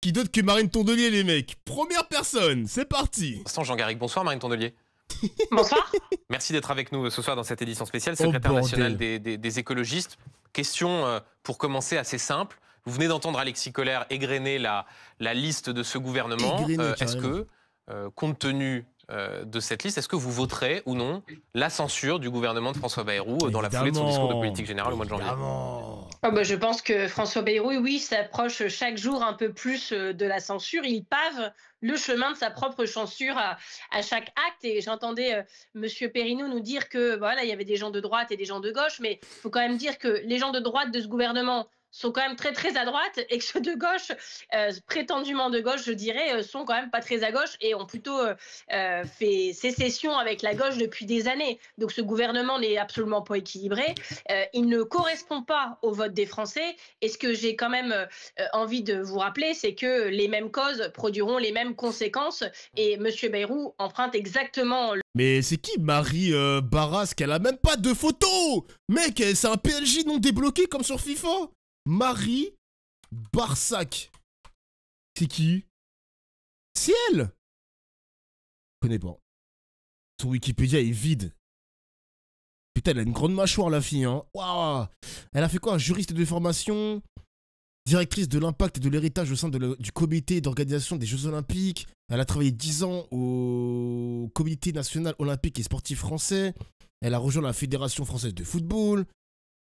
Qui d'autre que Marine Tondelier, les mecs? Première personne, c'est parti. Jean Garrigue, bonsoir Marine Tondelier. Bonsoir. Merci d'être avec nous ce soir dans cette édition spéciale, secrétaire national des écologistes. Question pour commencer assez simple. Vous venez d'entendre Alexis Kohler égrener la liste de ce gouvernement. Est-ce que, compte tenu de cette liste, est-ce que vous voterez ou non la censure du gouvernement de François Bayrou dans la foulée de son discours de politique générale au mois de janvier? Je pense que François Bayrou, oui, s'approche chaque jour un peu plus de la censure. Il pave le chemin de sa propre censure à chaque acte. Et j'entendais Monsieur Perrineau nous dire que voilà, il y avait des gens de droite et des gens de gauche, mais il faut quand même dire que les gens de droite de ce gouvernement sont quand même très à droite et que ceux de gauche, prétendument de gauche, je dirais, sont quand même pas très à gauche et ont plutôt fait sécession avec la gauche depuis des années. Donc ce gouvernement n'est absolument pas équilibré. Il ne correspond pas au vote des Français. Et ce que j'ai quand même envie de vous rappeler, c'est que les mêmes causes produiront les mêmes conséquences. Et Monsieur Bayrou emprunte exactement... Mais c'est qui Marie Barras? Qu'elle a même pas de photo. Mec, c'est un PLJ non débloqué comme sur FIFA. Marie Barsac. C'est qui? C'est elle. Je connais pas. Son Wikipédia est vide. Putain, elle a une grande mâchoire, la fille, hein. Waouh. Elle a fait quoi? Juriste de formation, directrice de l'impact et de l'héritage au sein du comité d'organisation des Jeux Olympiques. Elle a travaillé 10 ans au comité national olympique et sportif français. Elle a rejoint la Fédération française de football.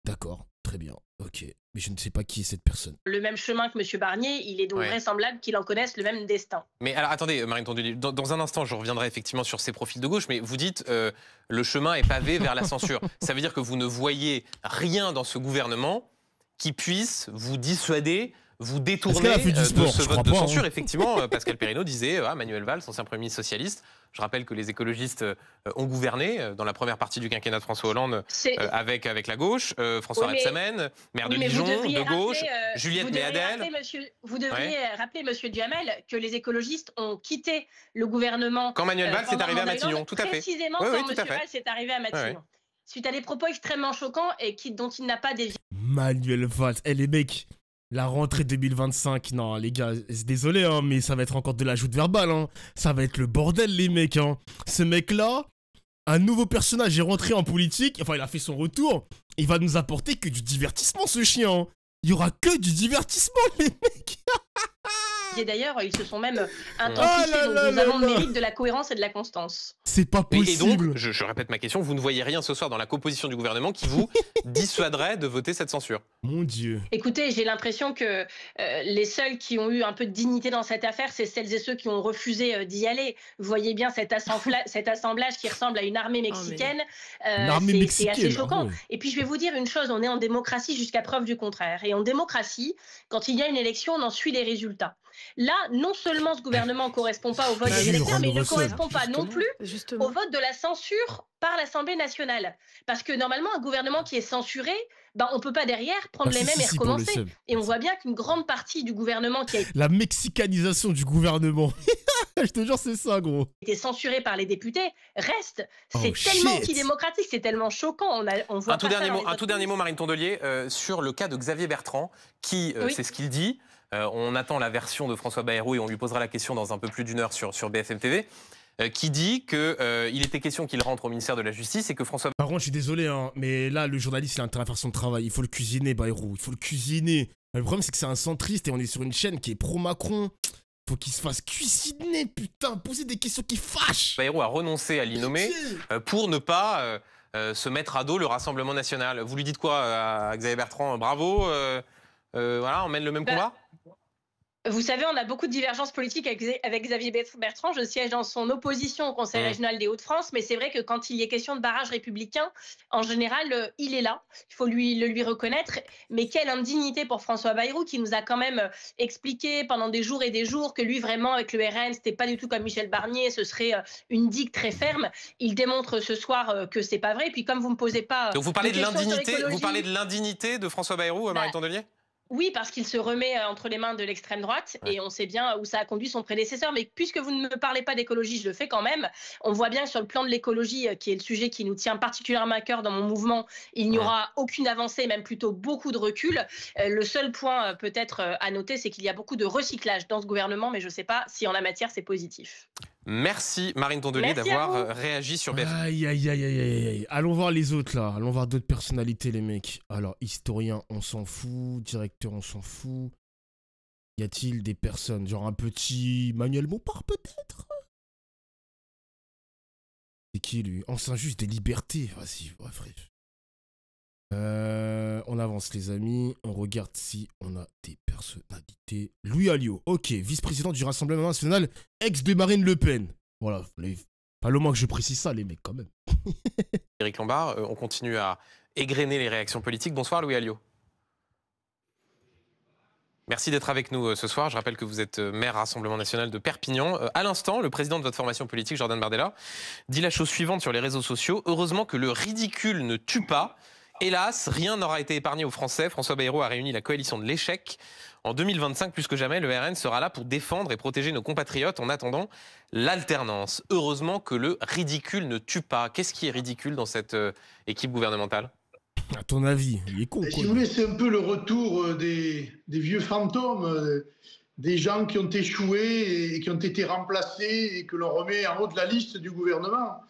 D'accord, très bien, ok. Mais je ne sais pas qui est cette personne. Le même chemin que M. Barnier, il est donc vraisemblable qu'il en connaisse le même destin. Mais alors, attendez, Marine Tondelier, dans un instant, je reviendrai effectivement sur ces profils de gauche, mais vous dites le chemin est pavé vers la censure. Ça veut dire que vous ne voyez rien dans ce gouvernement qui puisse vous dissuader, vous détourner de ce vote de censure. Effectivement, Pascal Perrineau disait Manuel Valls, ancien Premier ministre socialiste. Je rappelle que les écologistes ont gouverné dans la première partie du quinquennat de François Hollande avec la gauche, François Rebsamen, maire de Dijon, de gauche, Juliette Méadel. Vous devriez rappeler, Monsieur Duhamel, que les écologistes ont quitté le gouvernement quand Manuel Valls est arrivé à Matignon, tout à fait. Précisément quand Monsieur Valls est arrivé à Matignon. Suite à des propos extrêmement choquants et dont il n'a pas dévié. Manuel Valls, les mecs, la rentrée 2025, non les gars, désolé hein, mais ça va être encore de la joute verbale, hein. Ça va être le bordel les mecs, hein. Ce mec-là, un nouveau personnage est rentré en politique, enfin il a fait son retour, il va nous apporter que du divertissement ce chien, hein. Il y aura que du divertissement les mecs. Et d'ailleurs, ils se sont même intensifiés, donc nous avons le mérite de la cohérence et de la constance. C'est pas possible. Et donc, je répète ma question, vous ne voyez rien ce soir dans la composition du gouvernement qui vous dissuaderait de voter cette censure? Mon Dieu. Écoutez, j'ai l'impression que les seuls qui ont eu un peu de dignité dans cette affaire, c'est celles et ceux qui ont refusé d'y aller. Vous voyez bien cet assemblage qui ressemble à une armée mexicaine. C'est assez choquant. Et puis je vais vous dire une chose, on est en démocratie jusqu'à preuve du contraire. Et en démocratie, quand il y a une élection, on en suit les résultats. Là, non seulement ce gouvernement ne correspond pas au vote des électeurs, mais il ne correspond pas non plus au vote de la censure par l'Assemblée nationale. Parce que normalement, un gouvernement qui est censuré, on ne peut pas derrière prendre les mêmes et recommencer. Et on voit bien qu'une grande partie du gouvernement qui a été... La mexicanisation du gouvernement. Je te jure, c'est ça, gros. Été censuré par les députés, reste. C'est tellement antidémocratique, c'est tellement choquant. On voit un tout dernier mot, Marine Tondelier, sur le cas de Xavier Bertrand, qui, c'est ce qu'il dit, on attend la version de François Bayrou et on lui posera la question dans un peu plus d'une heure sur BFM TV, qui dit qu'il était question qu'il rentre au ministère de la Justice et que François... Par contre, je suis désolé, hein, mais là, le journaliste, il a intérêt à faire son travail. Il faut le cuisiner, Bayrou. Il faut le cuisiner. Le problème, c'est que c'est un centriste et on est sur une chaîne qui est pro-Macron. Faut qu'il se fasse cuisiner, putain. Poser des questions qui fâchent. Bayrou a renoncé à l'y nommer pour ne pas se mettre à dos le Rassemblement national. Vous lui dites quoi à Xavier Bertrand? Bravo, voilà, on mène le même combat? Vous savez, on a beaucoup de divergences politiques avec Xavier Bertrand. Je siège dans son opposition au Conseil régional des Hauts-de-France, mais c'est vrai que quand il y est question de barrage républicain, en général, il est là. Il faut le lui reconnaître. Mais quelle indignité pour François Bayrou, qui nous a quand même expliqué pendant des jours et des jours que lui, vraiment, avec le RN, c'était pas du tout comme Michel Barnier, ce serait une digue très ferme. Il démontre ce soir que c'est pas vrai. Puis comme vous me posez pas... Donc vous parlez de l'indignité, de François Bayrou, Marine Tondelier? Oui, parce qu'il se remet entre les mains de l'extrême droite Ouais. et on sait bien où ça a conduit son prédécesseur. Mais puisque vous ne me parlez pas d'écologie, je le fais quand même. On voit bien que sur le plan de l'écologie, qui est le sujet qui nous tient particulièrement à cœur dans mon mouvement, il n'y Mmh. aura aucune avancée, même plutôt beaucoup de recul. Le seul point peut-être à noter, c'est qu'il y a beaucoup de recyclage dans ce gouvernement, mais je ne sais pas si en la matière c'est positif. Merci Marine Tondelier Merci à d'avoir vous. réagi sur BFM. Aïe, aïe, aïe, aïe, aïe, aïe. Allons voir les autres, là. Allons voir d'autres personnalités, les mecs. Alors, historien, on s'en fout. Directeur, on s'en fout. Y a-t-il des personnes, genre un petit Manuel Bompard, peut-être? C'est qui, lui? Ancien juge des libertés. Vas-y, bref. On avance, les amis. On regarde si on a des personnalités. Louis Alliot, ok. Vice-président du Rassemblement National, ex de Marine Le Pen. Voilà, pas le moins que je précise ça, les mecs, quand même. Éric Lombard, on continue à égrener les réactions politiques. Bonsoir Louis Alliot. Merci d'être avec nous ce soir. Je rappelle que vous êtes maire Rassemblement National de Perpignan. À l'instant, le président de votre formation politique, Jordan Bardella, dit la chose suivante sur les réseaux sociaux. Heureusement que le ridicule ne tue pas. Hélas, rien n'aura été épargné aux Français. François Bayrou a réuni la coalition de l'échec. En 2025, plus que jamais, le RN sera là pour défendre et protéger nos compatriotes en attendant l'alternance. Heureusement que le ridicule ne tue pas. Qu'est-ce qui est ridicule dans cette équipe gouvernementale ? À ton avis, il est con, quoi. Si vous voulez, c'est un peu le retour des vieux fantômes, des gens qui ont échoué et qui ont été remplacés et que l'on remet en haut de la liste du gouvernement.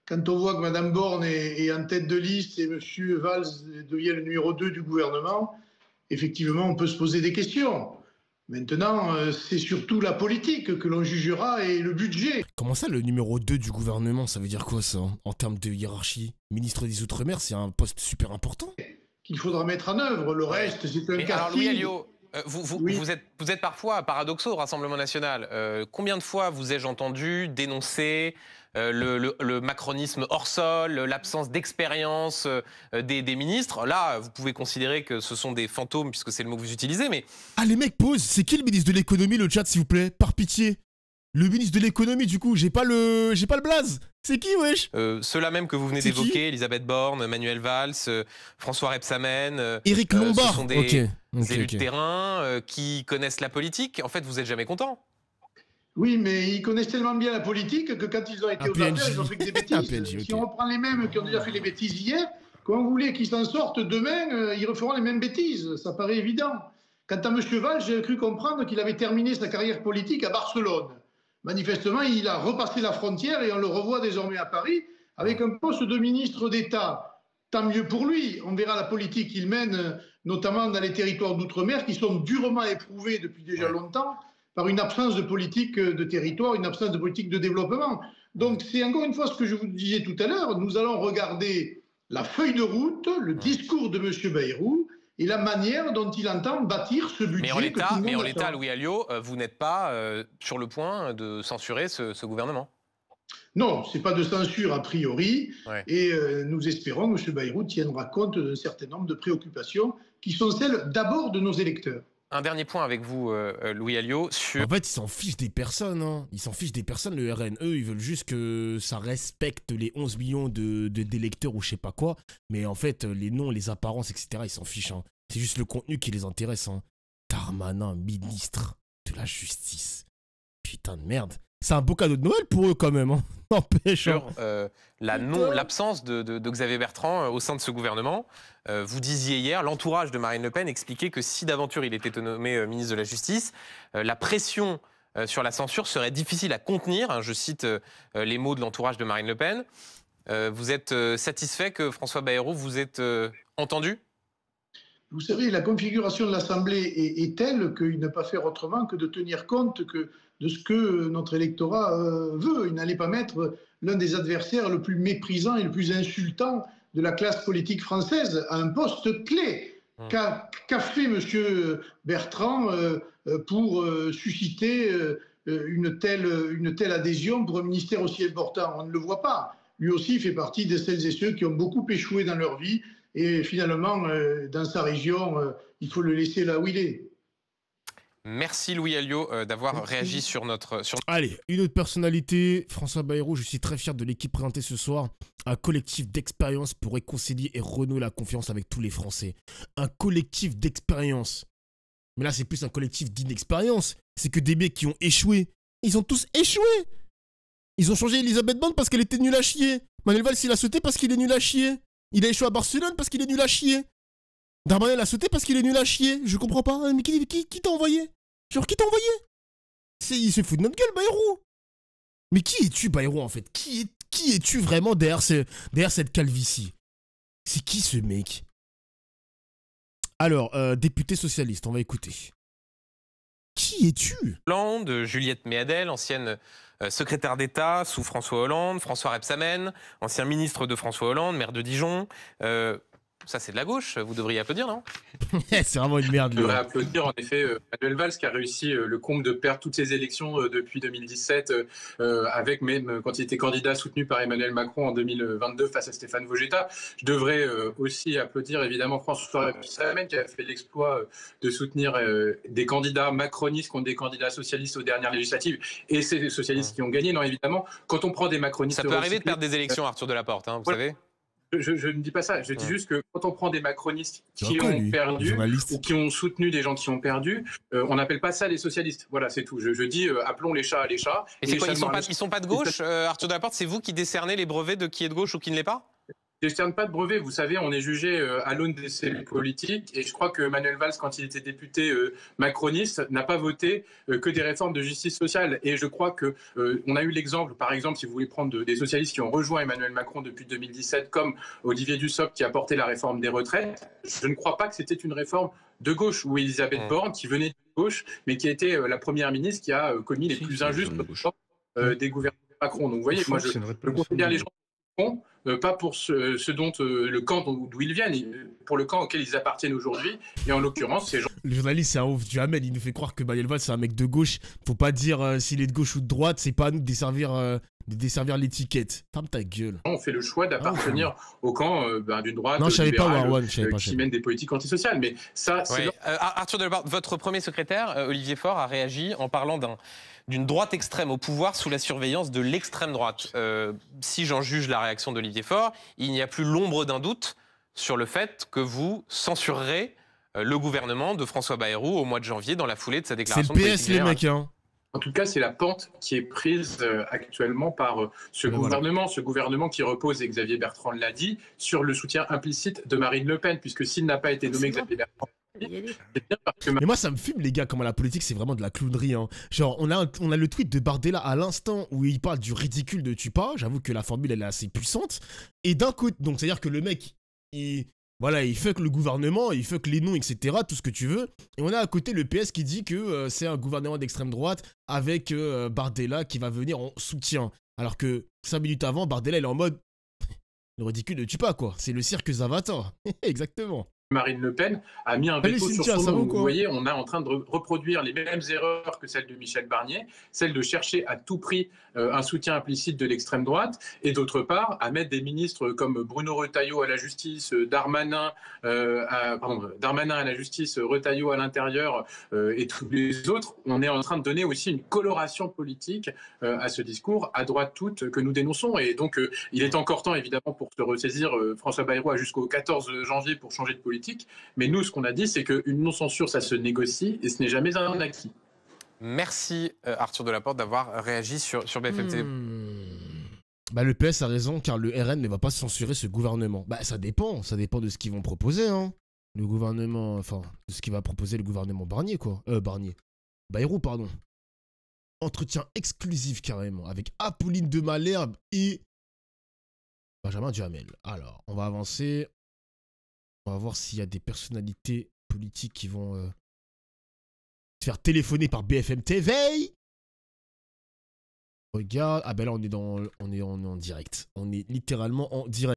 Quand on voit que Mme Borne est en tête de liste et M. Valls devient le numéro 2 du gouvernement, effectivement, on peut se poser des questions. Maintenant, c'est surtout la politique que l'on jugera et le budget. Comment ça, le numéro 2 du gouvernement, ça veut dire quoi, ça, en termes de hiérarchie? Ministre des Outre-mer, c'est un poste super important. Qu'il faudra mettre en œuvre. Le reste, c'est un Mais alors Louis casting. Alliot, Oui. vous êtes parfois paradoxaux au Rassemblement National. Combien de fois vous ai-je entendu dénoncer le macronisme hors sol, l'absence d'expérience des ministres? Là, vous pouvez considérer que ce sont des fantômes, puisque c'est le mot que vous utilisez, mais Ah, les mecs, pause. C'est qui le ministre de l'économie, le chat, s'il vous plaît? Par pitié. Le ministre de l'économie, du coup, j'ai pas le blaze. C'est qui, wesh? ceux-là même que vous venez C'est qui? d'évoquer, Elisabeth Borne, Manuel Valls, François Rebsamen, Éric ce Lombard. sont des Ok, élus ok. de terrain qui connaissent la politique. En fait, vous n'êtes jamais content. Oui, mais ils connaissent tellement bien la politique que quand ils ont été Un aux PNJ. affaires, ils ont fait que des Un bêtises. PNJ, Si ok. on reprend les mêmes qui ont déjà fait les bêtises hier, quand on voulait qu'ils s'en sortent demain, ils referont les mêmes bêtises. Ça paraît évident. Quant à M. Valls, j'ai cru comprendre qu'il avait terminé sa carrière politique à Barcelone. Manifestement, il a repassé la frontière et on le revoit désormais à Paris avec un poste de ministre d'État. Tant mieux pour lui. On verra la politique qu'il mène, notamment dans les territoires d'outre-mer, qui sont durement éprouvés depuis déjà longtemps par une absence de politique de territoire, une absence de politique de développement. Donc c'est encore une fois ce que je vous disais tout à l'heure, nous allons regarder la feuille de route, le discours de M. Bayrou et la manière dont il entend bâtir ce budget. Mais en l'état, que tout le monde attend. Louis Alliot, vous n'êtes pas sur le point de censurer ce gouvernement. Non, ce n'est pas de censure a priori. Ouais. Et nous espérons que M. Bayrou tiendra compte d'un certain nombre de préoccupations qui sont celles d'abord de nos électeurs. Un dernier point avec vous, Louis Alliot, sur... En fait, ils s'en fichent des personnes, hein. Ils s'en fichent des personnes, le RN. Eux, ils veulent juste que ça respecte les 11 millions d'électeurs ou je sais pas quoi. Mais en fait, les noms, les apparences, etc., ils s'en fichent, hein. C'est juste le contenu qui les intéresse, hein. Darmanin, ministre de la Justice. Putain de merde. C'est un beau cadeau de Noël pour eux, quand même, hein. N'empêche. sur l'absence de Xavier Bertrand au sein de ce gouvernement. Vous disiez hier, l'entourage de Marine Le Pen expliquait que si d'aventure il était nommé ministre de la Justice, la pression sur la censure serait difficile à contenir. Hein, je cite les mots de l'entourage de Marine Le Pen. Vous êtes satisfait que François Bayrou vous ait entendu ? Vous savez, la configuration de l'Assemblée est telle qu'il ne peut pas faire autrement que de tenir compte de ce que notre électorat veut. Il n'allait pas mettre l'un des adversaires le plus méprisant et le plus insultant de la classe politique française à un poste clé. Qu'a fait M. Bertrand pour susciter une telle adhésion pour un ministère aussi important? On ne le voit pas. Lui aussi fait partie de celles et ceux qui ont beaucoup échoué dans leur vie. Et finalement, dans sa région, il faut le laisser là où il est. Merci Louis Alliot d'avoir Merci. réagi sur notre... Allez, une autre personnalité, François Bayrou, je suis très fier de l'équipe présentée ce soir. Un collectif d'expérience pour réconcilier et renouer la confiance avec tous les Français. Un collectif d'expérience. Mais là, c'est plus un collectif d'inexpérience. C'est que des mecs qui ont échoué. Ils ont tous échoué. Ils ont changé Elisabeth Borne parce qu'elle était nulle à chier. Manuel Valls, il a sauté parce qu'il est nul à chier. Il a échoué à Barcelone parce qu'il est nul à chier. Darmanin a sauté parce qu'il est nul à chier. Je comprends pas. Mais qui t'a envoyé? Genre, qui t'a envoyé? Il se fout de notre gueule, Bayrou. Mais qui es-tu, Bayrou, en fait? Qui es-tu vraiment derrière cette calvitie? C'est qui ce mec? Alors, député socialiste, on va écouter. Qui es-tu? Hollande, Juliette Méadel, ancienne secrétaire d'État sous François Hollande, François Rebsamen, ancien ministre de François Hollande, maire de Dijon. Ça, c'est de la gauche, vous devriez applaudir, non? C'est vraiment une merde. Je devrais applaudir, en effet, Manuel Valls, qui a réussi le comble de perdre toutes ses élections depuis 2017, avec même quand il était candidat soutenu par Emmanuel Macron en 2022 face à Stéphane Vojetta. Je devrais aussi applaudir, évidemment, François Rebsamen, qui a fait l'exploit de soutenir des candidats macronistes contre des candidats socialistes aux dernières législatives, et c'est des socialistes qui ont gagné. Non, évidemment, quand on prend des macronistes... Ça peut arriver de perdre des élections, Arthur Delaporte, hein, vous savez. Je ne dis pas ça, je dis juste que quand on prend des macronistes qui ont perdu ou qui ont soutenu des gens qui ont perdu, on n'appelle pas ça les socialistes. Voilà, c'est tout. Je dis appelons les chats les chats. Et c'est quoi, ils sont pas de gauche, Arthur Delaporte? C'est vous qui décernez les brevets de qui est de gauche ou qui ne l'est pas? Je ne décerne pas de brevet, vous savez, on est jugé à l'aune des cellules politiques, et je crois que Manuel Valls, quand il était député macroniste, n'a pas voté que des réformes de justice sociale. Et je crois que on a eu l'exemple, par exemple, si vous voulez prendre des socialistes qui ont rejoint Emmanuel Macron depuis 2017, comme Olivier Dussopt qui a porté la réforme des retraites. Je ne crois pas que c'était une réforme de gauche, ou Elisabeth Borne qui venait de gauche, mais qui a été la première ministre qui a commis les plus injustes des gouvernements Macron. Donc vous voyez, moi je considère les gens pas pour ce dont le camp d'où ils viennent, pour le camp auquel ils appartiennent aujourd'hui. Et en l'occurrence, ces gens... Le journaliste, c'est un ouf du Hamel. Il nous fait croire que Manuel Valls, c'est un mec de gauche. Faut pas dire s'il est de gauche ou de droite. C'est pas à nous de desservir l'étiquette. Ferme ta gueule. On fait le choix d'appartenir au camp d'une droite qui mène des politiques antisociales. Mais ça, c'est... Arthur Delaporte, votre premier secrétaire, Olivier Faure, a réagi en parlant d'une droite extrême au pouvoir sous la surveillance de l'extrême droite. Si j'en juge la réaction d'Olivier Faure, il n'y a plus l'ombre d'un doute sur le fait que vous censurerez le gouvernement de François Bayrou au mois de janvier dans la foulée de sa déclaration de politique générale. C'est le PS, les mecs, hein. En tout cas, c'est la pente qui est prise actuellement par ce gouvernement qui repose, et Xavier Bertrand l'a dit, sur le soutien implicite de Marine Le Pen, puisque s'il n'a pas été nommé Xavier Bertrand... Mais moi ça me fume les gars, comment la politique c'est vraiment de la clownerie hein. Genre on a le tweet de Bardella à l'instant où il parle du ridicule de Tupa. J'avoue que la formule elle est assez puissante. Et d'un côté, donc c'est à dire que le mec il fuck le gouvernement, il fuck les noms etc, tout ce que tu veux. Et on a à côté le PS qui dit que c'est un gouvernement d'extrême droite avec Bardella qui va venir en soutien. Alors que 5 minutes avant Bardella il est en mode le ridicule de Tupa quoi. C'est le cirque Zavata. Exactement. Marine Le Pen a mis un veto sur son nom. Vous voyez, on est en train de reproduire les mêmes erreurs que celles de Michel Barnier, celle de chercher à tout prix un soutien implicite de l'extrême droite, et d'autre part, à mettre des ministres comme Bruno Retailleau à la justice, Darmanin à la justice, Retailleau à l'intérieur et tous les autres. On est en train de donner aussi une coloration politique à ce discours à droite toute que nous dénonçons. Et donc, il est encore temps, évidemment, pour se ressaisir. François Bayrou a jusqu'au 14 janvier pour changer de politique. Mais nous, ce qu'on a dit, c'est qu'une non-censure, ça se négocie et ce n'est jamais un acquis. Merci Arthur Delaporte d'avoir réagi sur BFM TV. Bah le PS a raison car le RN ne va pas censurer ce gouvernement. Bah ça dépend de ce qu'ils vont proposer hein. Le gouvernement, enfin de ce qu'il va proposer le gouvernement Barnier quoi. Bayrou pardon. Entretien exclusif carrément avec Apolline de Malherbe et Benjamin Duhamel. Alors on va avancer. On va voir s'il y a des personnalités politiques qui vont se faire téléphoner par BFM TV. Regarde, ah ben là on est en direct. On est littéralement en direct.